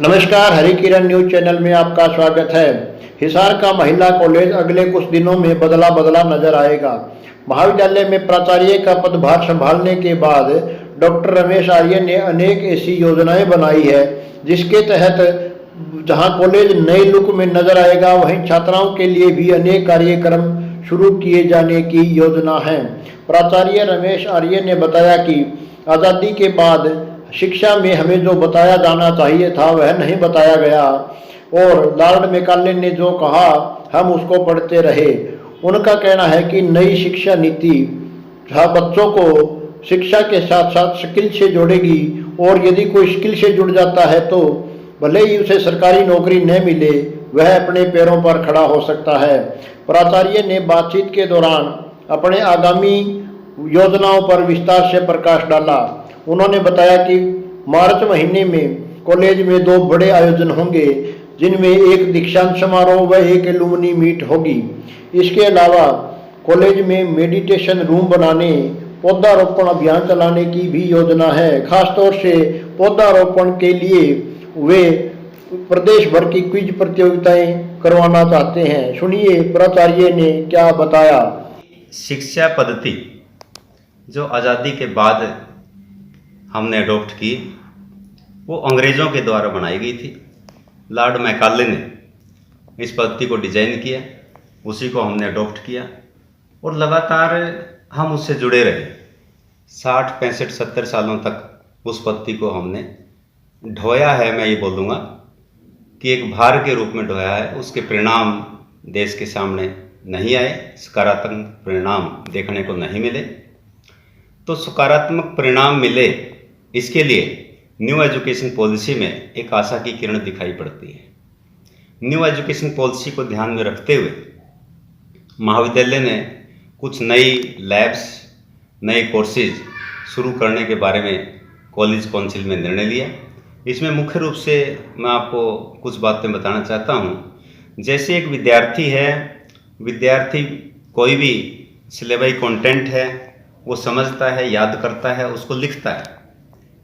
नमस्कार, हरी किरण news channel में आपका स्वागत है। हिसार का महिला कॉलेज अगले कुछ दिनों में बदला बदला नजर आएगा। महाविद्यालय में प्राचार्य का पदभार संभालने के बाद डॉक्टर रमेश आर्य ने अनेक ऐसी योजनाएं बनाई है जिसके तहत जहां कॉलेज नए लुक में नजर आएगा, वहीं छात्राओं के लिए भी अनेक कार्यक्रम शुरू किए जाने की योजना है। प्राचार्य रमेश आर्य ने बताया कि आज़ादी के बाद शिक्षा में हमें जो बताया जाना चाहिए था वह नहीं बताया गया और लॉर्ड मैकाले ने जो कहा हम उसको पढ़ते रहे। उनका कहना है कि नई शिक्षा नीति बच्चों को शिक्षा के साथ साथ स्किल से जोड़ेगी और यदि कोई स्किल से जुड़ जाता है तो भले ही उसे सरकारी नौकरी न मिले, वह अपने पैरों पर खड़ा हो सकता है। प्राचार्य ने बातचीत के दौरान अपने आगामी योजनाओं पर विस्तार से प्रकाश डाला। उन्होंने बताया कि मार्च महीने में कॉलेज में 2 बड़े आयोजन होंगे, जिनमें एक दीक्षांत समारोह व एक एलुमनी मीट होगी। इसके अलावा कॉलेज में मेडिटेशन रूम बनाने, पौधारोपण अभियान चलाने की भी योजना है। खासतौर से पौधारोपण के लिए वे प्रदेश भर की क्विज प्रतियोगिताएं करवाना चाहते हैं। सुनिए प्राचार्य ने क्या बताया। शिक्षा पद्धति जो आज़ादी के बाद हमने अडॉप्ट की, वो अंग्रेज़ों के द्वारा बनाई गई थी। लॉर्ड मैकाले ने इस पद्धति को डिज़ाइन किया, उसी को हमने अडॉप्ट किया और लगातार हम उससे जुड़े रहे। 60, 65, 70 सालों तक उस पद्धति को हमने ढोया है। मैं ये बोलूँगा कि एक भार के रूप में ढोया है। उसके परिणाम देश के सामने नहीं आए, सकारात्मक परिणाम देखने को नहीं मिले। तो सकारात्मक परिणाम मिले, इसके लिए न्यू एजुकेशन पॉलिसी में एक आशा की किरण दिखाई पड़ती है। न्यू एजुकेशन पॉलिसी को ध्यान में रखते हुए महाविद्यालय ने कुछ नई लैब्स, नए कोर्सेज शुरू करने के बारे में कॉलेज काउंसिल में निर्णय लिया। इसमें मुख्य रूप से मैं आपको कुछ बातें बताना चाहता हूँ। जैसे एक विद्यार्थी कोई भी सिलेबस कंटेंट है वो समझता है, याद करता है, उसको लिखता है।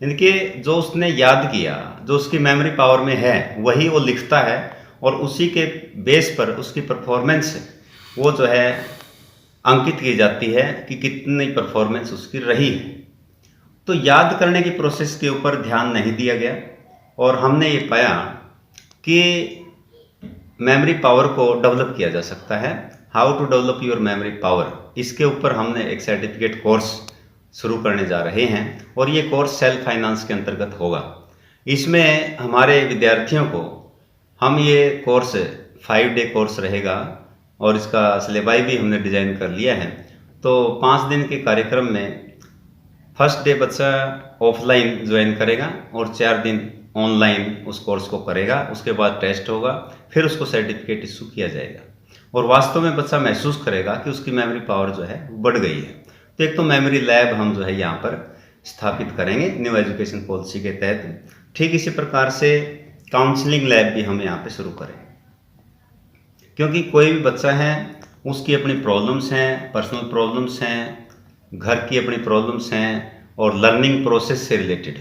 इनके जो उसने याद किया, जो उसकी मेमोरी पावर में है, वही वो लिखता है और उसी के बेस पर उसकी परफॉर्मेंस वो जो है अंकित की जाती है कि कितनी परफॉर्मेंस उसकी रही है। तो याद करने की प्रोसेस के ऊपर ध्यान नहीं दिया गया और हमने ये पाया कि मेमोरी पावर को डेवलप किया जा सकता है। How to develop your memory power, इसके ऊपर हमने एक सर्टिफिकेट कोर्स शुरू करने जा रहे हैं और ये कोर्स सेल्फ फाइनेंस के अंतर्गत होगा। इसमें हमारे विद्यार्थियों को हम ये कोर्स 5 डे कोर्स रहेगा और इसका सिलेबस भी हमने डिज़ाइन कर लिया है। तो 5 दिन के कार्यक्रम में फर्स्ट डे बच्चा ऑफलाइन ज्वाइन करेगा और 4 दिन ऑनलाइन उस कोर्स को करेगा। उसके बाद टेस्ट होगा, फिर उसको सर्टिफिकेट इशू किया जाएगा और वास्तव में बच्चा महसूस करेगा कि उसकी मेमोरी पावर जो है बढ़ गई है। तो एक तो मेमोरी लैब हम जो है यहाँ पर स्थापित करेंगे न्यू एजुकेशन पॉलिसी के तहत। ठीक इसी प्रकार से काउंसलिंग लैब भी हम यहाँ पे शुरू करेंगे, क्योंकि कोई भी बच्चा है उसकी अपनी प्रॉब्लम्स हैं, पर्सनल प्रॉब्लम्स हैं, घर की अपनी प्रॉब्लम्स हैं और लर्निंग प्रोसेस से रिलेटेड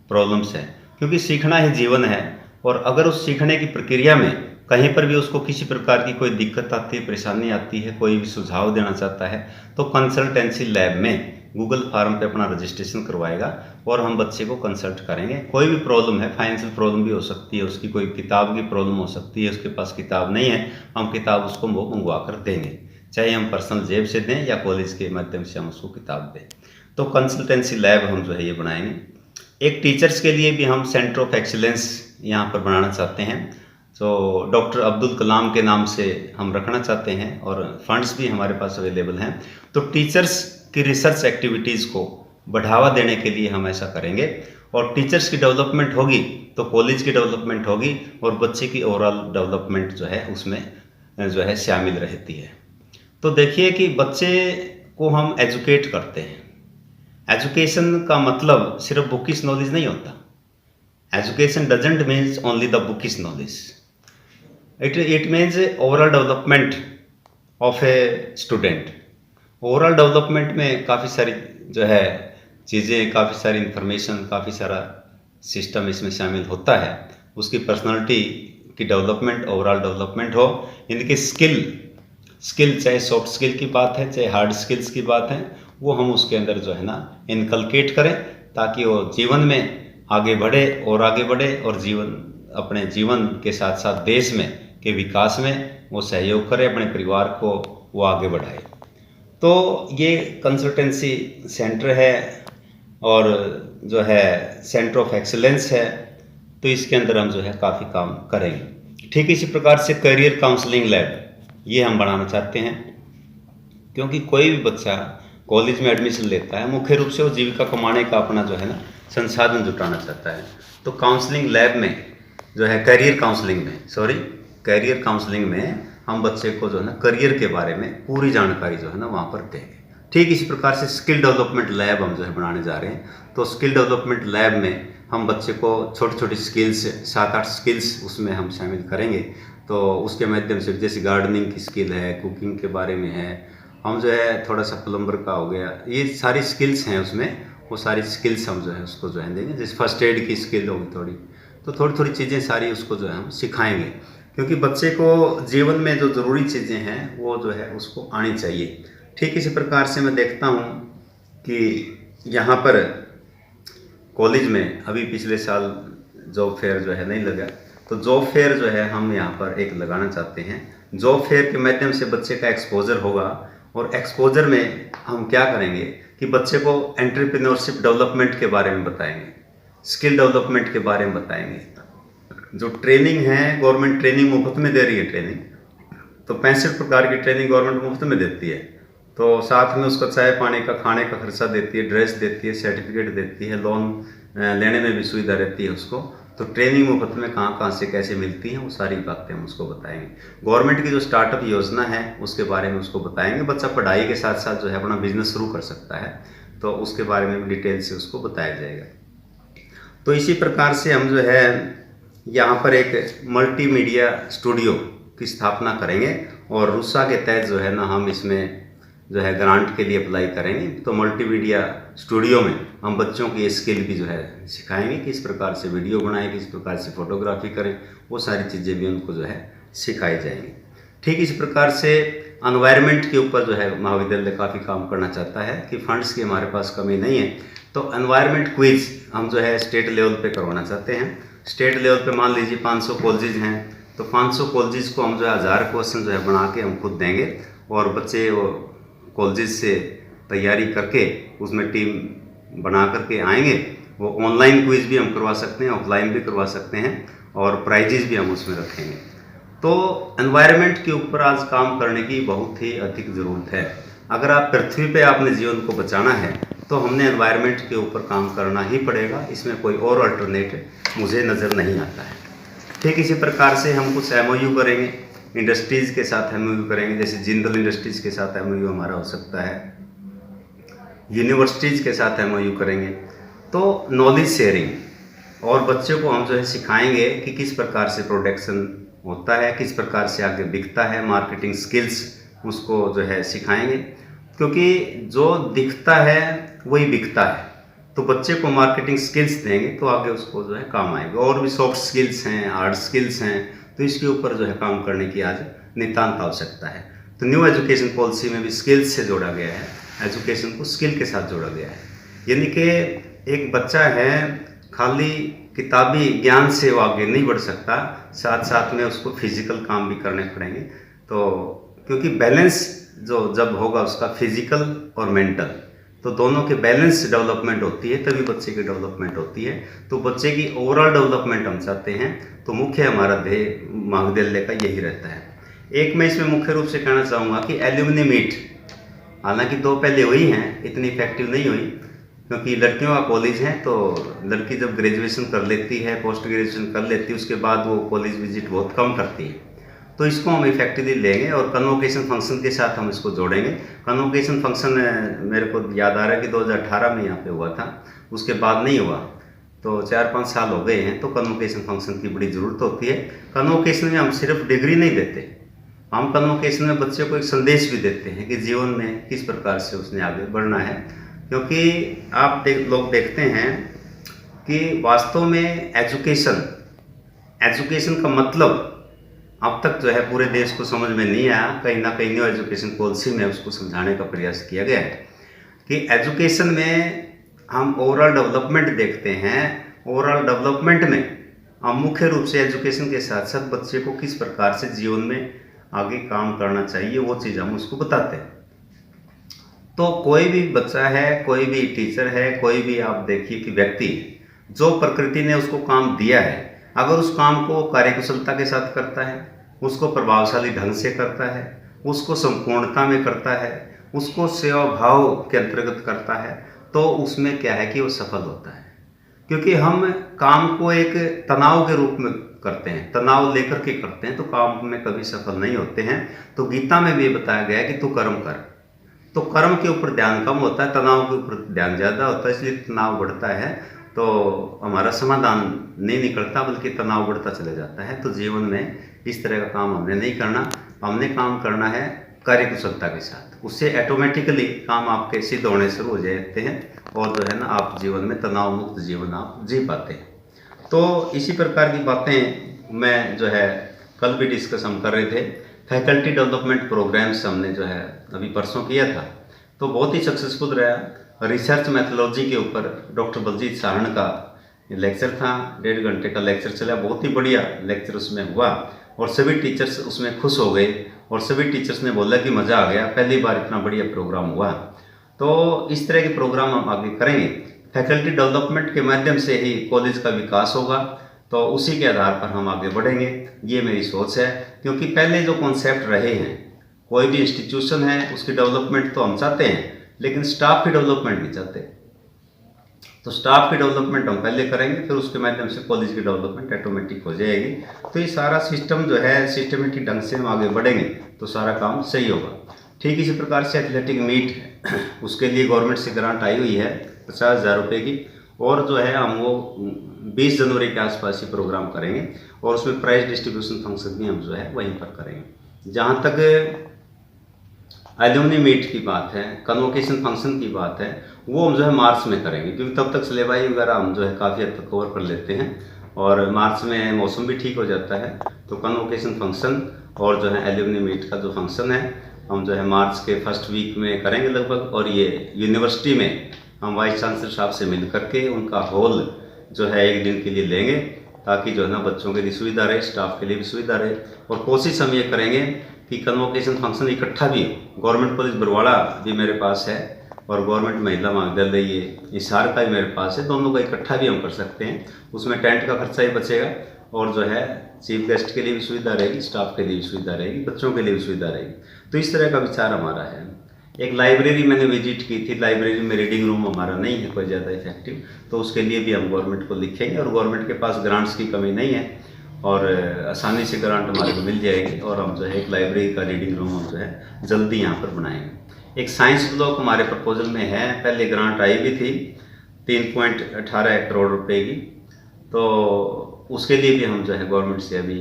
प्रॉब्लम्स हैं। क्योंकि सीखना ही जीवन है और अगर उस सीखने की प्रक्रिया में कहीं पर भी उसको किसी प्रकार की कोई दिक्कत आती है, परेशानी आती है, कोई भी सुझाव देना चाहता है, तो कंसल्टेंसी लैब में गूगल फॉर्म पे अपना रजिस्ट्रेशन करवाएगा और हम बच्चे को कंसल्ट करेंगे। कोई भी प्रॉब्लम है, फाइनेंशियल प्रॉब्लम भी हो सकती है, उसकी कोई किताब की प्रॉब्लम हो सकती है, उसके पास किताब नहीं है, हम किताब उसको मंगवा कर देंगे, चाहे हम पर्सनल जेब से दें या कॉलेज के माध्यम से हम उसको किताब दें। तो कंसल्टेंसी लैब हम जो है ये बनाएंगे। एक टीचर्स के लिए भी हम सेंटर ऑफ एक्सीलेंस यहाँ पर बनाना चाहते हैं, जो डॉक्टर अब्दुल कलाम के नाम से हम रखना चाहते हैं और फंड्स भी हमारे पास अवेलेबल हैं। तो टीचर्स की रिसर्च एक्टिविटीज़ को बढ़ावा देने के लिए हम ऐसा करेंगे और टीचर्स की डेवलपमेंट होगी तो कॉलेज की डेवलपमेंट होगी और बच्चे की ओवरऑल डेवलपमेंट जो है उसमें जो है शामिल रहती है। तो देखिए कि बच्चे को हम एजुकेट करते हैं। एजुकेशन का मतलब सिर्फ बुकिश नॉलेज नहीं होता। Education doesn't means only the bookish knowledge, it means overall development of a student. Overall development में काफ़ी सारी जो है चीज़ें, काफ़ी सारी इंफॉर्मेशन, काफ़ी सारा सिस्टम इसमें शामिल होता है। उसकी पर्सनालिटी की डेवलपमेंट, ओवरऑल डेवलपमेंट हो। इनकी स्किल चाहे सॉफ्ट स्किल की बात है चाहे हार्ड स्किल्स की बात है, वो हम उसके अंदर जो है ना इनकलकेट करें, ताकि वो जीवन में आगे बढ़े और अपने जीवन के साथ साथ देश में के विकास में वो सहयोग करे, अपने परिवार को वो आगे बढ़ाए। तो ये कंसल्टेंसी सेंटर है और जो है सेंटर ऑफ एक्सीलेंस है, तो इसके अंदर हम जो है काफ़ी काम करेंगे। ठीक इसी प्रकार से करियर काउंसलिंग लैब ये हम बनाना चाहते हैं, क्योंकि कोई भी बच्चा कॉलेज में एडमिशन लेता है मुख्य रूप से वो जीविका कमाने का अपना जो है ना संसाधन जुटाना चाहता है। तो काउंसलिंग लैब में जो है करियर काउंसलिंग में हम बच्चे को जो है ना करियर के बारे में पूरी जानकारी जो है ना वहाँ पर देंगे। ठीक इसी प्रकार से स्किल डेवलपमेंट लैब हम जो है बनाने जा रहे हैं। तो स्किल डेवलपमेंट लैब में हम बच्चे को छोटी छोटी स्किल्स 7-8 स्किल्स उसमें हम शामिल करेंगे। तो उसके माध्यम से जैसे गार्डनिंग की स्किल है, कुकिंग के बारे में है, हम जो है थोड़ा सा प्लम्बर का हो गया, ये सारी स्किल्स हैं उसमें, वो सारी स्किल्स हम जो है उसको जो है देंगे। जैसे फर्स्ट एड की स्किल होगी थोड़ी, तो थोड़ी थोड़ी चीज़ें सारी उसको जो है हम सिखाएंगे, क्योंकि बच्चे को जीवन में जो ज़रूरी चीज़ें हैं वो जो है उसको आनी चाहिए। ठीक इसी प्रकार से मैं देखता हूँ कि यहाँ पर कॉलेज में अभी पिछले साल जॉब फेयर जो है नहीं लगा, तो जॉब फेयर जो है हम यहाँ पर एक लगाना चाहते हैं। जॉब फेयर के माध्यम से बच्चे का एक्सपोजर होगा, और एक्सपोजर में हम क्या करेंगे कि बच्चे को एंटरप्रेन्योरशिप डेवलपमेंट के बारे में बताएंगे, स्किल डेवलपमेंट के बारे में बताएंगे। जो ट्रेनिंग है गवर्नमेंट ट्रेनिंग मुफ्त में दे रही है ट्रेनिंग, तो 65 प्रकार की ट्रेनिंग गवर्नमेंट मुफ्त में देती है। तो साथ में उसका चाय पानी का खाने का खर्चा देती है, ड्रेस देती है, सर्टिफिकेट देती है, लोन लेने में भी सुविधा रहती है उसको। तो ट्रेनिंग मुफ्त में कहाँ कहाँ से कैसे मिलती हैं वो सारी बातें हम उसको बताएंगे। गवर्नमेंट की जो स्टार्टअप योजना है उसके बारे में उसको बताएंगे। बच्चा पढ़ाई के साथ साथ जो है अपना बिजनेस शुरू कर सकता है, तो उसके बारे में भी डिटेल से उसको बताया जाएगा। तो इसी प्रकार से हम जो है यहाँ पर एक मल्टीमीडिया स्टूडियो की स्थापना करेंगे, और रूसा के तहत जो है ना हम इसमें जो है ग्रांट के लिए अप्लाई करेंगे। तो मल्टीमीडिया स्टूडियो में हम बच्चों की स्किल भी जो है सिखाएंगे, किस प्रकार से वीडियो बनाएं, किस प्रकार से फोटोग्राफी करें, वो सारी चीज़ें भी उनको जो है सिखाई जाएंगी। ठीक इस प्रकार से एनवायरनमेंट के ऊपर जो है महाविद्यालय काफ़ी काम करना चाहता है कि फंड्स की हमारे पास कमी नहीं है। तो एनवायरनमेंट क्विज हम जो है स्टेट लेवल पे करवाना चाहते हैं। स्टेट लेवल पे मान लीजिए 500 कॉलेजेज हैं, तो 500 कॉलेजेज को हम जो है 1000 क्वेश्चन जो है बना के हम खुद देंगे, और बच्चे वो कॉलेजेस से तैयारी करके उसमें टीम बना करके आएंगे। वो ऑनलाइन क्विज भी हम करवा सकते हैं, ऑफलाइन भी करवा सकते हैं, और प्राइजेज भी हम उसमें रखेंगे। तो एनवायरनमेंट के ऊपर आज काम करने की बहुत ही अधिक ज़रूरत है। अगर आप पृथ्वी पे अपने जीवन को बचाना है तो हमने एनवायरनमेंट के ऊपर काम करना ही पड़ेगा, इसमें कोई और अल्टरनेटिव मुझे नज़र नहीं आता है। ठीक इसी प्रकार से हम कुछ MOU करेंगे, इंडस्ट्रीज़ के साथ MOU करेंगे, जैसे जिंदल इंडस्ट्रीज़ के साथ MOU हमारा हो सकता है, यूनिवर्सिटीज़ के साथ MOU करेंगे। तो नॉलेज शेयरिंग, और बच्चों को हम जो है सिखाएंगे कि किस प्रकार से प्रोडक्शन होता है, किस प्रकार से आगे बिकता है, मार्केटिंग स्किल्स उसको जो है सिखाएंगे, क्योंकि जो दिखता है वही बिकता है। तो बच्चे को मार्केटिंग स्किल्स देंगे तो आगे उसको जो है काम आएगा। और भी सॉफ्ट स्किल्स हैं, हार्ड स्किल्स हैं, तो इसके ऊपर जो है काम करने की आज नितांत आवश्यकता है। तो न्यू एजुकेशन पॉलिसी में भी स्किल्स से जोड़ा गया है, एजुकेशन को स्किल के साथ जोड़ा गया है। यानी कि एक बच्चा है खाली किताबी ज्ञान से वो आगे नहीं बढ़ सकता, साथ साथ में उसको फिजिकल काम भी करने पड़ेंगे। तो क्योंकि बैलेंस जो जब होगा उसका फिजिकल और मेंटल, तो दोनों के बैलेंस डेवलपमेंट होती है, तभी बच्चे की डेवलपमेंट होती है। तो बच्चे की ओवरऑल डेवलपमेंट हम चाहते हैं, तो मुख्य हमारा ध्येय महाविद्यालय का यही रहता है। एक मैं इसमें मुख्य रूप से कहना चाहूँगा कि एल्यूमिनी मीट, हालांकि 2 पहले हुई हैं, इतनी इफेक्टिव नहीं हुई, क्योंकि लड़कियों का कॉलेज है, तो लड़की जब ग्रेजुएशन कर लेती है, पोस्ट ग्रेजुएशन कर लेती है, उसके बाद वो कॉलेज विजिट बहुत कम करती है। तो इसको हम इफेक्टिवली लेंगे और कन्वोकेशन फंक्शन के साथ हम इसको जोड़ेंगे। कन्वोकेशन फंक्शन मेरे को याद आ रहा है कि 2018 में यहाँ पे हुआ था, उसके बाद नहीं हुआ, तो 4-5 साल हो गए हैं। तो कन्वोकेशन फंक्शन की बड़ी ज़रूरत होती है। कन्वोकेशन में हम सिर्फ डिग्री नहीं देते, हम कन्वोकेशन में बच्चे को एक संदेश भी देते हैं कि जीवन में किस प्रकार से उसने आगे बढ़ना है। क्योंकि आप लोग देखते हैं कि वास्तव में एजुकेशन एजुकेशन का मतलब अब तक जो है पूरे देश को समझ में नहीं आया। कहीं ना कहीं न्यू एजुकेशन पॉलिसी में उसको समझाने का प्रयास किया गया है कि एजुकेशन में हम ओवरऑल डेवलपमेंट देखते हैं। ओवरऑल डेवलपमेंट में हम मुख्य रूप से एजुकेशन के साथ साथ बच्चे को किस प्रकार से जीवन में आगे काम करना चाहिए वो चीज़ हम उसको बताते हैं। तो कोई भी बच्चा है, कोई भी टीचर है, कोई भी आप देखिए कि व्यक्ति जो प्रकृति ने उसको काम दिया है, अगर उस काम को कार्यकुशलता के साथ करता है, उसको प्रभावशाली ढंग से करता है, उसको संपूर्णता में करता है, उसको सेवा भाव के अंतर्गत करता है, तो उसमें क्या है कि वो सफल होता है। क्योंकि हम काम को एक तनाव के रूप में करते हैं, तनाव लेकर के करते हैं, तो काम में कभी सफल नहीं होते हैं। तो गीता में भी बताया गया है कि तू कर्म कर। तो कर्म के ऊपर ध्यान कम होता है, तनाव के ऊपर ध्यान ज़्यादा होता है, इसलिए तनाव बढ़ता है तो हमारा समाधान नहीं निकलता बल्कि तनाव बढ़ता चला जाता है। तो जीवन में इस तरह का काम हमने नहीं करना, हमने काम करना है कार्यकुशलता के साथ। उससे ऑटोमेटिकली काम आपके सिद्ध होने शुरू हो जाते हैं और जो है ना आप जीवन में तनाव मुक्त जीवन आप जी पाते हैं। तो इसी प्रकार की बातें मैं जो है कल भी डिस्कस हम कर रहे थे। फैकल्टी डेवलपमेंट प्रोग्राम्स हमने जो है अभी परसों किया था, तो बहुत ही सक्सेसफुल रहा। रिसर्च मैथोलॉजी के ऊपर डॉक्टर बलजीत साहन का लेक्चर था, 1.5 घंटे का लेक्चर चला, बहुत ही बढ़िया लेक्चर उसमें हुआ और सभी टीचर्स उसमें खुश हो गए और सभी टीचर्स ने बोला कि मज़ा आ गया, पहली बार इतना बढ़िया प्रोग्राम हुआ। तो इस तरह के प्रोग्राम हम आगे करेंगे। फैकल्टी डेवलपमेंट के माध्यम से ही कॉलेज का विकास होगा, तो उसी के आधार पर हम आगे बढ़ेंगे, ये मेरी सोच है। क्योंकि पहले जो कॉन्सेप्ट रहे हैं, कोई भी इंस्टीट्यूशन है उसकी डेवलपमेंट तो हम चाहते हैं, लेकिन स्टाफ की डेवलपमेंट नहीं चाहते। तो स्टाफ की डेवलपमेंट हम पहले करेंगे, फिर उसके माध्यम से कॉलेज की डेवलपमेंट ऑटोमेटिक हो जाएगी। तो ये सारा सिस्टम जो है सिस्टमेटिक ढंग से हम आगे बढ़ेंगे तो सारा काम सही होगा। ठीक इसी प्रकार से एथलेटिक मीट है, उसके लिए गवर्नमेंट से ग्रांट आई हुई है 50,000 रुपये की, और जो है हम वो 20 जनवरी के आसपास ही प्रोग्राम करेंगे और उसमें प्राइज डिस्ट्रीब्यूशन फंक्शन भी हम जो है वहीं पर करेंगे। जहाँ तक एल्यूमनी मीट की बात है, कन्वोकेशन फंक्शन की बात है, वो हम जो है मार्च में करेंगे, क्योंकि तब तक सिलेबाई वगैरह हम जो है काफ़ी हद तक कवर कर लेते हैं और मार्च में मौसम भी ठीक हो जाता है। तो कन्वोकेशन फंक्शन और जो है एल्यूमनी मीट का जो फंक्शन है हम जो है मार्च के फर्स्ट वीक में करेंगे लगभग। और ये यूनिवर्सिटी में हम वाइस चांसलर साहब से मिल करके उनका हॉल जो है 1 दिन के लिए लेंगे, ताकि जो है ना बच्चों के लिए सुविधा रहे, स्टाफ के लिए भी सुविधा रहे। और कोशिश हम ये करेंगे कि कन्वोकेशन फंक्शन इकट्ठा भी हो। गवर्नमेंट कॉलेज बरवाड़ा भी मेरे पास है और गवर्नमेंट महिला महाविद्यालय ये हिसार का भी मेरे पास है, दोनों का इकट्ठा भी हम कर सकते हैं। उसमें टेंट का खर्चा ही बचेगा और जो है चीफ गेस्ट के लिए भी सुविधा रहेगी, स्टाफ के लिए भी सुविधा रहेगी, बच्चों के लिए भी सुविधा रहेगी। तो इस तरह का विचार हमारा है। एक लाइब्रेरी मैंने विजिट की थी, लाइब्रेरी में रीडिंग रूम हमारा नहीं है कोई ज़्यादा इफेक्टिव, तो उसके लिए भी हम गवर्नमेंट को लिखेंगे। और गवर्नमेंट के पास ग्रांट्स की कमी नहीं है और आसानी से ग्रांट हमारे को मिल जाएगी और हम जो है एक लाइब्रेरी का रीडिंग रूम हम जो है जल्दी यहाँ पर बनाएंगे। एक साइंस ब्लॉक हमारे प्रपोजल में है, पहले ग्रांट आई भी थी 3.18 करोड़ रुपए की, तो उसके लिए भी हम जो है गवर्नमेंट से अभी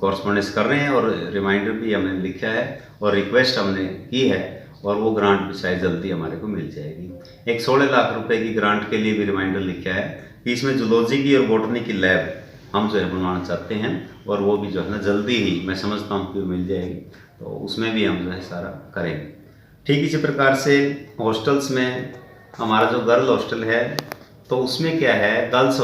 कॉरस्पॉन्डेंस कर रहे हैं और रिमाइंडर भी हमने लिखा है और रिक्वेस्ट हमने की है और वो ग्रांट भी शायद जल्दी हमारे को मिल जाएगी। एक 16 लाख रुपए की ग्रांट के लिए भी रिमाइंडर लिखा है कि इसमें जूलॉजी की और बॉटनी की लैब हम जो है बनवाना चाहते हैं और वो भी जो है ना जल्दी ही मैं समझता हूँ कि मिल जाएगी, तो उसमें भी हम जो है सारा करेंगे। ठीक इसी प्रकार से हॉस्टल्स में हमारा जो गर्ल हॉस्टल है, तो उसमें क्या है, गर्ल्स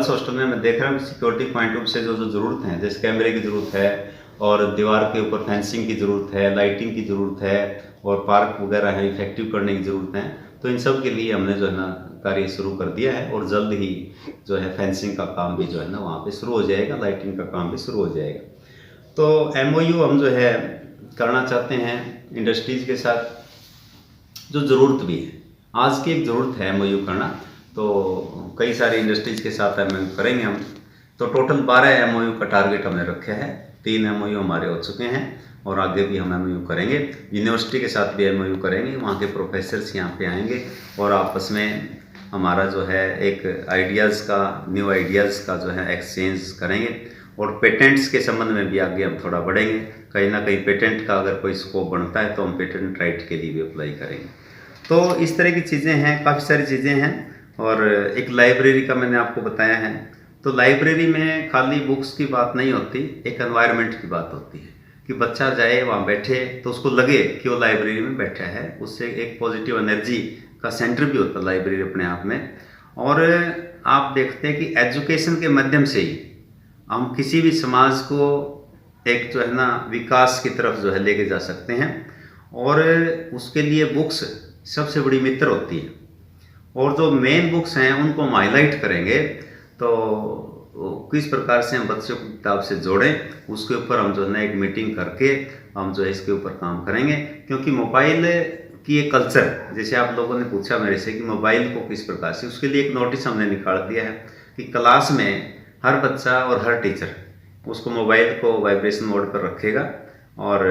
हॉस्टल में मैं देख रहा हूँ सिक्योरिटी पॉइंट ऑफ से जो ज़रूरत है, जैसे कैमरे की ज़रूरत है और दीवार के ऊपर फेंसिंग की ज़रूरत है, लाइटिंग की ज़रूरत है और पार्क वगैरह है इफेक्टिव करने की ज़रूरत है। तो इन सब के लिए हमने जो है ना कार्य शुरू कर दिया है और जल्द ही जो है फेंसिंग का काम भी जो है ना वहाँ पे शुरू हो जाएगा, लाइटिंग का काम भी शुरू हो जाएगा। तो MOU हम जो है करना चाहते हैं इंडस्ट्रीज़ के साथ, जो ज़रूरत भी है, आज की एक ज़रूरत है MOU करना, तो कई सारी इंडस्ट्रीज़ के साथ MOU करेंगे हम। तो टोटल 12 MOU का टारगेट हमने रखा है, 3 MOU हमारे हो चुके हैं और आगे भी हम MOU करेंगे। यूनिवर्सिटी के साथ भी MOU करेंगे, वहाँ के प्रोफेसर्स यहाँ पे आएंगे और आपस में हमारा जो है एक आइडियाज़ का, न्यू आइडियाज़ का जो है एक्सचेंज करेंगे। और पेटेंट्स के संबंध में भी आगे हम थोड़ा बढ़ेंगे, कहीं ना कहीं पेटेंट का अगर कोई स्कोप बनता है तो हम पेटेंट राइट के लिए भी अप्लाई करेंगे। तो इस तरह की चीज़ें हैं, काफ़ी सारी चीज़ें हैं। और एक लाइब्रेरी का मैंने आपको बताया है, तो लाइब्रेरी में खाली बुक्स की बात नहीं होती, एक एनवायरनमेंट की बात होती है कि बच्चा जाए वहाँ बैठे तो उसको लगे कि वो लाइब्रेरी में बैठा है, उससे एक पॉजिटिव एनर्जी का सेंटर भी होता है लाइब्रेरी अपने आप में। और आप देखते हैं कि एजुकेशन के माध्यम से ही हम किसी भी समाज को एक जो है ना विकास की तरफ जो है लेके जा सकते हैं, और उसके लिए बुक्स सबसे बड़ी मित्र होती है। और जो मेन बुक्स हैं उनको हम हाईलाइट करेंगे तो किस प्रकार से हम बच्चों को किताब से जोड़ें, उसके ऊपर हम जो है ना एक मीटिंग करके हम जो है इसके ऊपर काम करेंगे। क्योंकि मोबाइल की एक कल्चर, जैसे आप लोगों ने पूछा मेरे से कि मोबाइल को किस प्रकार से, उसके लिए एक नोटिस हमने निकाल दिया है कि क्लास में हर बच्चा और हर टीचर उसको मोबाइल को वाइब्रेशन मोड पर रखेगा, और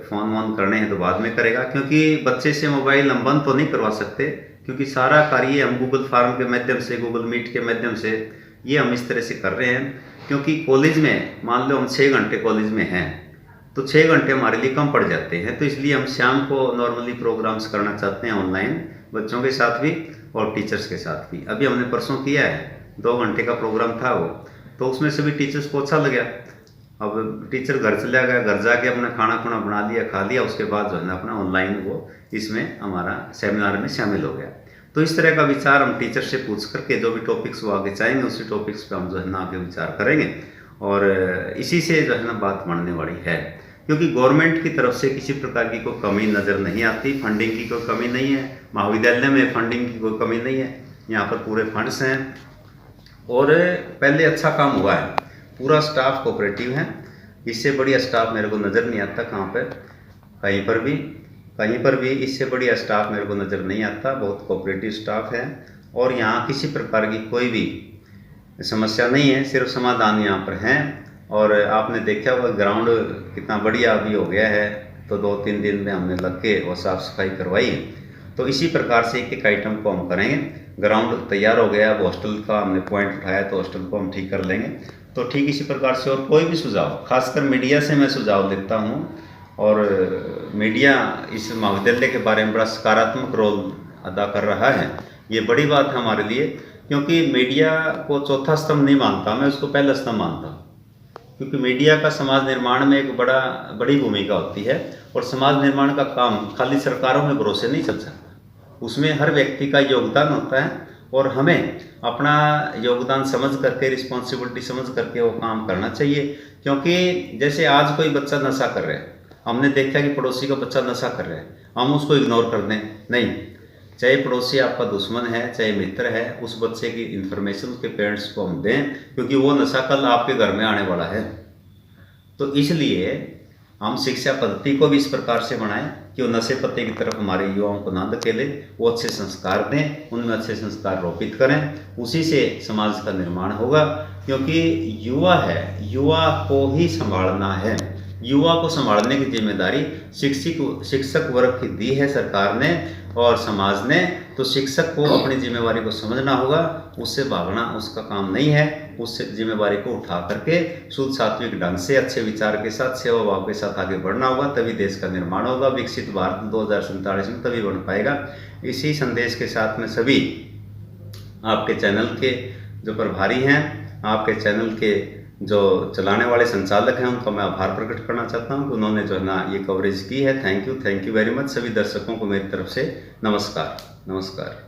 फ़ोन वोन करने हैं तो बाद में करेगा। क्योंकि बच्चे से मोबाइल हम बंद तो नहीं करवा सकते, क्योंकि सारा कार्य हम गूगल फॉर्म के माध्यम से, गूगल मीट के माध्यम से ये हम इस तरह से कर रहे हैं। क्योंकि कॉलेज में मान लो हम 6 घंटे कॉलेज में हैं तो 6 घंटे हमारे लिए कम पड़ जाते हैं, तो इसलिए हम शाम को नॉर्मली प्रोग्राम्स करना चाहते हैं ऑनलाइन, बच्चों के साथ भी और टीचर्स के साथ भी। अभी हमने परसों किया है, 2 घंटे का प्रोग्राम था वो, तो उसमें सभी टीचर्स को अच्छा लगा। अब टीचर घर चला गया, घर जाके अपना खाना खुना बना लिया, खा लिया, उसके बाद जो है ना अपना ऑनलाइन वो इसमें हमारा सेमिनार में शामिल हो गया। तो इस तरह का विचार हम टीचर से पूछ करके जो भी टॉपिक्स वो आगे चाहेंगे उसी टॉपिक्स पे हम जो है ना आगे विचार करेंगे, और इसी से जो है ना बात बढ़ने वाली है। क्योंकि गवर्नमेंट की तरफ से किसी प्रकार की कोई कमी नज़र नहीं आती, फंडिंग की कोई कमी नहीं है, महाविद्यालय में फंडिंग की कोई कमी नहीं है, यहाँ पर पूरे फंड्स हैं और पहले अच्छा काम हुआ है, पूरा स्टाफ कोऑपरेटिव है। इससे बढ़िया स्टाफ मेरे को नज़र नहीं आता कहाँ पर, कहीं पर भी इससे बढ़िया स्टाफ मेरे को नज़र नहीं आता। बहुत कोऑपरेटिव स्टाफ है और यहाँ किसी प्रकार की कोई भी समस्या नहीं है, सिर्फ समाधान यहाँ पर हैं। और आपने देखा होगा ग्राउंड कितना बढ़िया अभी हो गया है, तो 2-3 दिन में हमने लग के और साफ़ सफाई करवाई। तो इसी प्रकार से एक आइटम को हम करेंगे। ग्राउंड तैयार हो गया, अब हॉस्टल का हमने पॉइंट उठाया तो हॉस्टल को हम ठीक कर लेंगे। तो ठीक इसी प्रकार से और कोई भी सुझाव, खासकर मीडिया से मैं सुझाव लेता हूँ, और मीडिया इस महाविद्यालय के बारे में बड़ा सकारात्मक रोल अदा कर रहा है। ये बड़ी बात है हमारे लिए, क्योंकि मीडिया को चौथा स्तंभ नहीं मानता, मैं उसको पहला स्तंभ मानता हूँ। क्योंकि मीडिया का समाज निर्माण में एक बड़ी भूमिका होती है, और समाज निर्माण का काम खाली सरकारों में भरोसे नहीं चल सकता, उसमें हर व्यक्ति का योगदान होता है। और हमें अपना योगदान समझ करके, रिस्पॉन्सिबिलिटी समझ करके वो काम करना चाहिए। क्योंकि जैसे आज कोई बच्चा नशा कर रहा है, हमने देखा कि पड़ोसी का बच्चा नशा कर रहा है, हम उसको इग्नोर कर दें, नहीं, चाहे पड़ोसी आपका दुश्मन है चाहे मित्र है, उस बच्चे की इन्फॉर्मेशन उसके पेरेंट्स को हम दें, क्योंकि वो नशा कल आपके घर में आने वाला है। तो इसलिए हम शिक्षा पद्धति को भी इस प्रकार से बनाएं कि वो नशे पत्ते की तरफ हमारे युवाओं को ना धकेले, वो अच्छे संस्कार दें, उनमें अच्छे संस्कार रोपित करें, उसी से समाज का निर्माण होगा। क्योंकि युवा है, युवा को ही संभालना है, युवा को संभालने की जिम्मेदारी शिक्षक वर्ग की दी है सरकार ने और समाज ने। तो शिक्षक को अपनी जिम्मेवारी को समझना होगा, उससे भागना उसका काम नहीं है, उस जिम्मेवारी को उठा करके शुद्ध सात्विक ढंग से अच्छे विचार के साथ, सेवा भाव के साथ आगे बढ़ना होगा, तभी देश का निर्माण होगा। विकसित भारत 2047 में तभी बन पाएगा। इसी संदेश के साथ में सभी आपके चैनल के जो प्रभारी हैं, आपके चैनल के जो चलाने वाले संचालक हैं, उनका मैं आभार प्रकट करना चाहता हूं कि उन्होंने जो है ना ये कवरेज की है। Thank you very much. सभी दर्शकों को मेरी तरफ से नमस्कार।